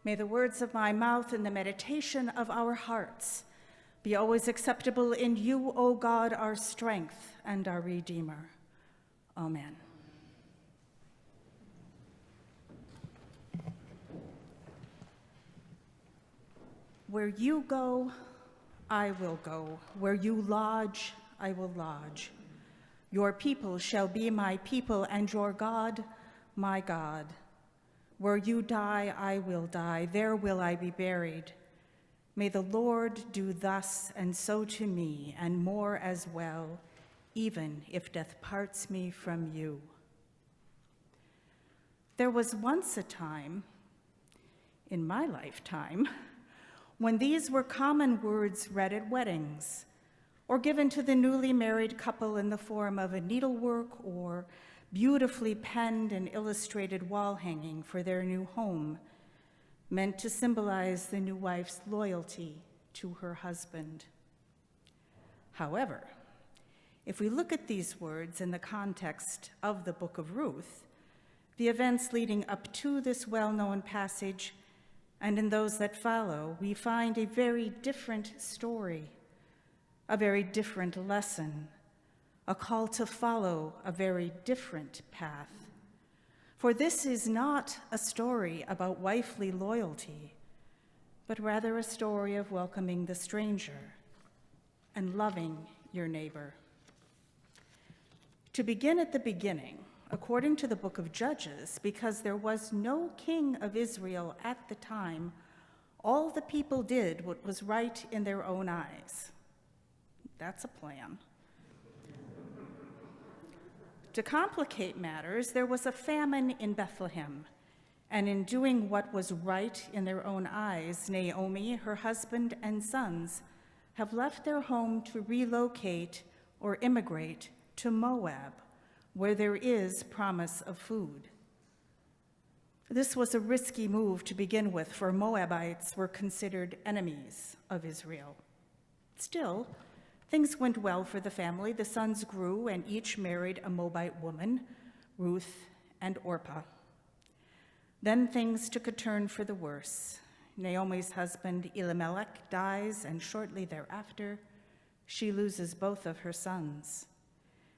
May the words of my mouth and the meditation of our hearts be always acceptable in you, O God, our strength and our Redeemer. Amen. Where you go, I will go. Where you lodge, I will lodge. Your people shall be my people, and your God, my God. Where you die, I will die. There will I be buried. May the Lord do thus and so to me, and more as well, even if death parts me from you. There was once a time, in my lifetime, when these were common words read at weddings, or given to the newly married couple in the form of a needlework or beautifully penned and illustrated wall hanging for their new home, meant to symbolize the new wife's loyalty to her husband. However, if we look at these words in the context of the book of Ruth, the events leading up to this well-known passage, and in those that follow, we find a very different story, a very different lesson, a call to follow a very different path. For this is not a story about wifely loyalty, but rather a story of welcoming the stranger and loving your neighbor. To begin at the beginning, according to the book of Judges, because there was no king of Israel at the time, all the people did what was right in their own eyes. That's a plan. To complicate matters, there was a famine in Bethlehem, and in doing what was right in their own eyes, Naomi, her husband, and sons have left their home to relocate or immigrate to Moab, where there is promise of food. This was a risky move to begin with, for Moabites were considered enemies of Israel. Still, things went well for the family. The sons grew, and each married a Moabite woman, Ruth and Orpah. Then things took a turn for the worse. Naomi's husband, Elimelech, dies, and shortly thereafter, she loses both of her sons.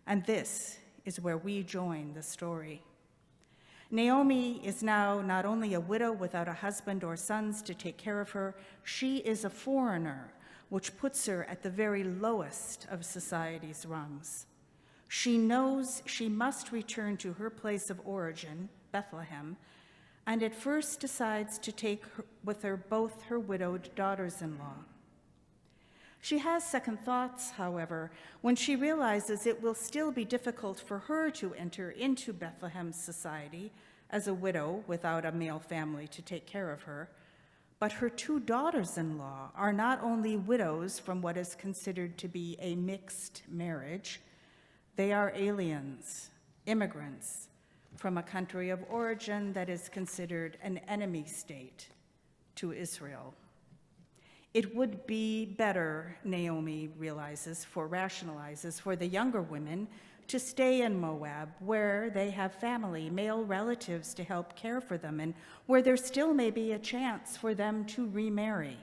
And this is where we join the story. Naomi is now not only a widow without a husband or sons to take care of her, she is a foreigner, which puts her at the very lowest of society's rungs. She knows she must return to her place of origin, Bethlehem, and at first decides to take with her both her widowed daughters-in-law. She has second thoughts, however, when she realizes it will still be difficult for her to enter into Bethlehem's society as a widow without a male family to take care of her. But her two daughters-in-law are not only widows from what is considered to be a mixed marriage, they are aliens, immigrants from a country of origin that is considered an enemy state to Israel. It would be better, Naomi rationalizes, for the younger women to stay in Moab, where they have family, male relatives to help care for them, and where there still may be a chance for them to remarry.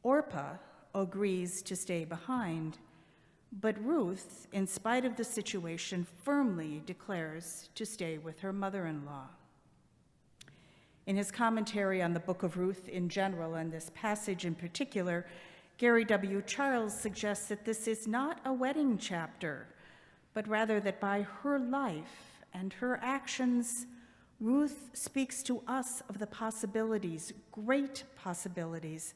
Orpah agrees to stay behind, but Ruth, in spite of the situation, firmly declares to stay with her mother-in-law. In his commentary on the book of Ruth in general and this passage in particular, Gary W. Charles suggests that this is not a wedding chapter, but rather that by her life and her actions, Ruth speaks to us of the possibilities, great possibilities,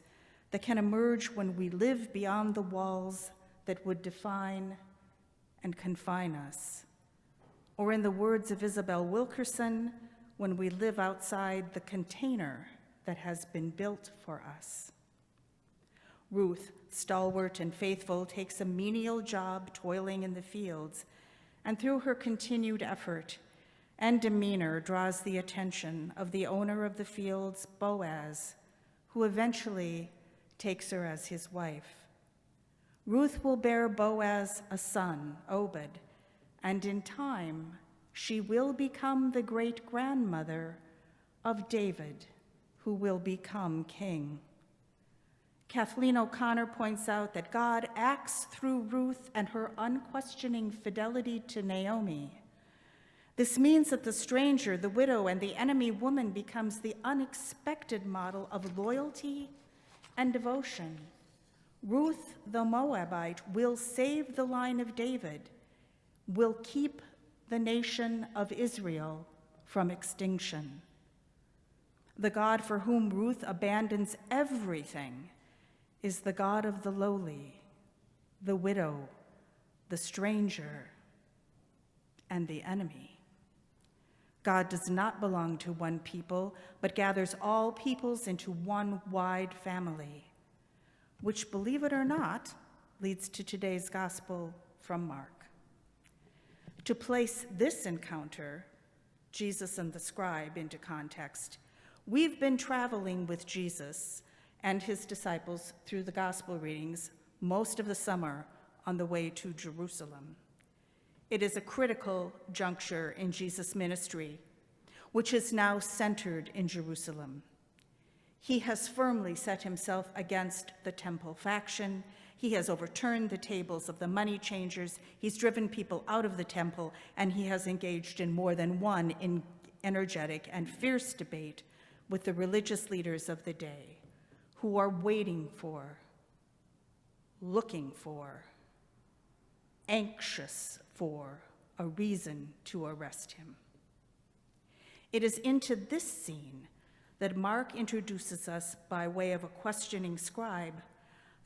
that can emerge when we live beyond the walls that would define and confine us. Or in the words of Isabel Wilkerson, when we live outside the container that has been built for us. Ruth, stalwart and faithful, takes a menial job toiling in the fields, and through her continued effort and demeanor draws the attention of the owner of the fields, Boaz, who eventually takes her as his wife. Ruth will bear Boaz a son, Obed, and in time she will become the great-grandmother of David, who will become king. Kathleen O'Connor points out that God acts through Ruth and her unquestioning fidelity to Naomi. This means that the stranger, the widow, and the enemy woman becomes the unexpected model of loyalty and devotion. Ruth, the Moabite, will save the line of David, will keep the nation of Israel from extinction. The God for whom Ruth abandons everything is the God of the lowly, the widow, the stranger, and the enemy. God does not belong to one people, but gathers all peoples into one wide family, which, believe it or not, leads to today's gospel from Mark. To place this encounter, Jesus and the scribe, into context, we've been traveling with Jesus and his disciples through the gospel readings most of the summer on the way to Jerusalem. It is a critical juncture in Jesus' ministry, which is now centered in Jerusalem. He has firmly set himself against the temple faction. He has overturned the tables of the money changers. He's driven people out of the temple, and he has engaged in more than one energetic and fierce debate with the religious leaders of the day, who are waiting for, looking for, anxious for a reason to arrest him. It is into this scene that Mark introduces us, by way of a questioning scribe,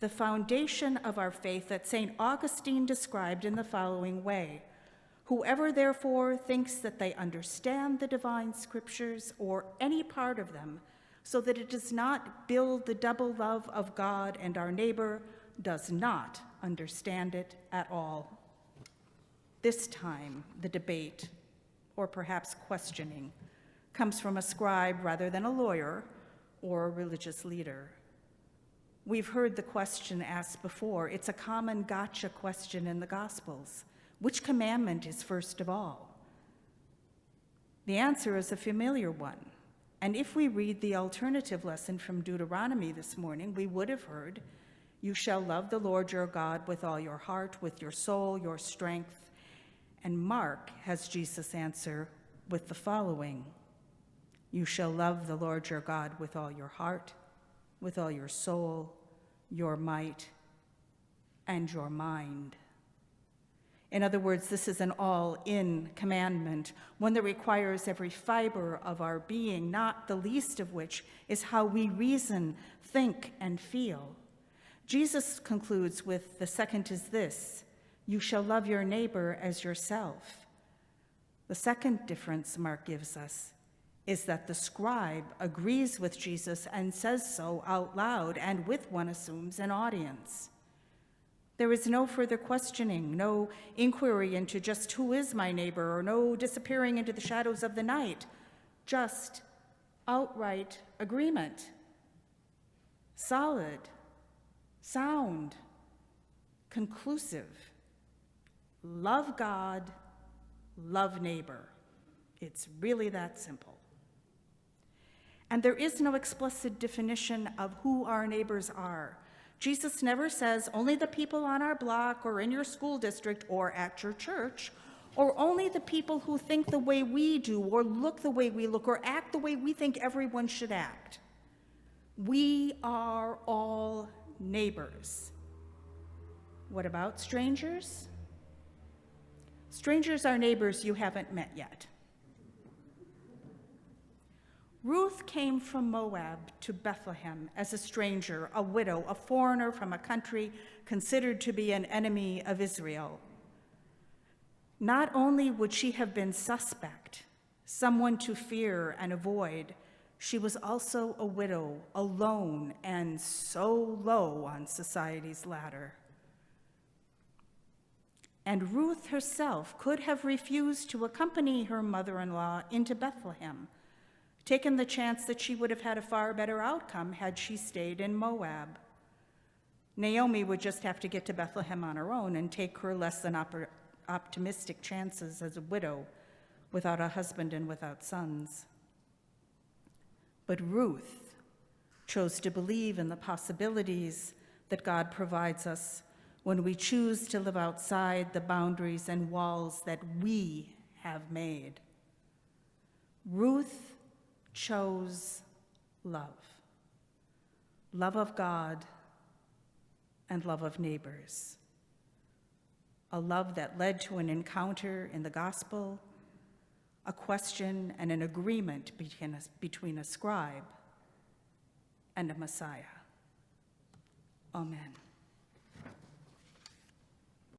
the foundation of our faith that St. Augustine described in the following way: whoever therefore thinks that they understand the divine scriptures or any part of them, so that it does not build the double love of God and our neighbor, does not understand it at all. This time, the debate, or perhaps questioning, comes from a scribe rather than a lawyer or a religious leader. We've heard the question asked before. It's a common gotcha question in the Gospels. Which commandment is first of all? The answer is a familiar one. And if we read the alternative lesson from Deuteronomy this morning, we would have heard, "You shall love the Lord your God with all your heart, with your soul, your strength." And Mark has Jesus answer with the following: "You shall love the Lord your God with all your heart, with all your soul, your might, and your mind." In other words, this is an all-in commandment, one that requires every fiber of our being, not the least of which is how we reason, think, and feel. Jesus concludes with, the second is this: you shall love your neighbor as yourself. The second difference Mark gives us is that the scribe agrees with Jesus and says so out loud, and with, one assumes, an audience. There is no further questioning, no inquiry into just who is my neighbor, or no disappearing into the shadows of the night, just outright agreement. Solid, sound, conclusive. Love God, love neighbor. It's really that simple. And there is no explicit definition of who our neighbors are. Jesus never says only the people on our block or in your school district or at your church, or only the people who think the way we do or look the way we look or act the way we think everyone should act. We are all neighbors. What about strangers? Strangers are neighbors you haven't met yet. Ruth came from Moab to Bethlehem as a stranger, a widow, a foreigner from a country considered to be an enemy of Israel. Not only would she have been suspect, someone to fear and avoid, she was also a widow, alone, and so low on society's ladder. And Ruth herself could have refused to accompany her mother-in-law into Bethlehem, taken the chance that she would have had a far better outcome had she stayed in Moab. Naomi would just have to get to Bethlehem on her own and take her less than optimistic chances as a widow without a husband and without sons. But Ruth, chose to believe in the possibilities that God provides us when we choose to live outside the boundaries and walls that we have made. Ruth chose love of God and love of neighbors, a love that led to an encounter in the gospel, a question and an agreement between a scribe and a Messiah. Amen.